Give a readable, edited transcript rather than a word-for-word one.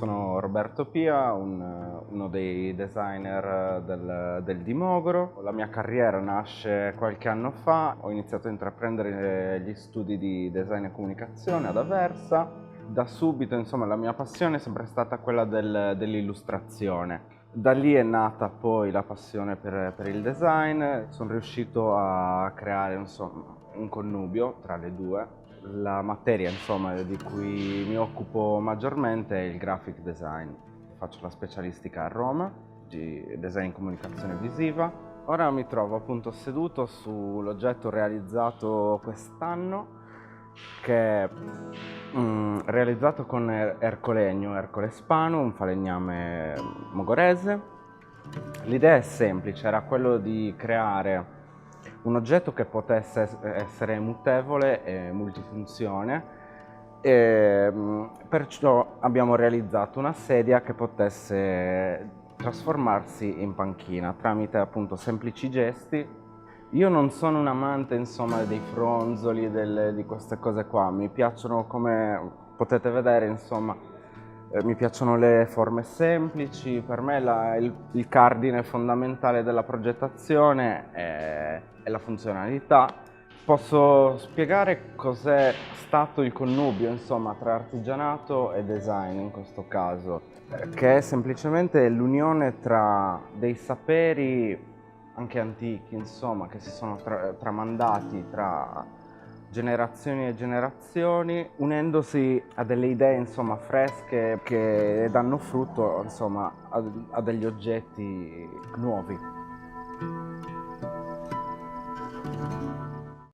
Sono Roberto Pia, uno dei designer del Dimogoro. La mia carriera nasce qualche anno fa, ho iniziato a intraprendere gli studi di design e comunicazione ad Aversa. Da subito, insomma, la mia passione è sempre stata quella dell'illustrazione. Da lì è nata poi la passione per il design, sono riuscito a creare, insomma, un connubio tra le due. La materia, insomma, di cui mi occupo maggiormente è il graphic design. Faccio la specialistica a Roma di design in comunicazione visiva. Ora mi trovo appunto seduto sull'oggetto realizzato quest'anno, che è realizzato con ercolegno, ercole spano, un falegname mogorese. L'idea è semplice, era quello di creare un oggetto che potesse essere mutevole e multifunzione, e perciò abbiamo realizzato una sedia che potesse trasformarsi in panchina tramite appunto semplici gesti. Io non sono un amante, insomma, dei fronzoli, di queste cose qua, mi piacciono, come potete vedere, insomma, mi piacciono le forme semplici. Per me il cardine fondamentale della progettazione è la funzionalità. Posso spiegare cos'è stato il connubio, insomma, tra artigianato e design in questo caso, che è semplicemente l'unione tra dei saperi anche antichi, insomma, che si sono tramandati tra generazioni e generazioni, unendosi a delle idee, insomma, fresche che danno frutto, insomma, a degli oggetti nuovi.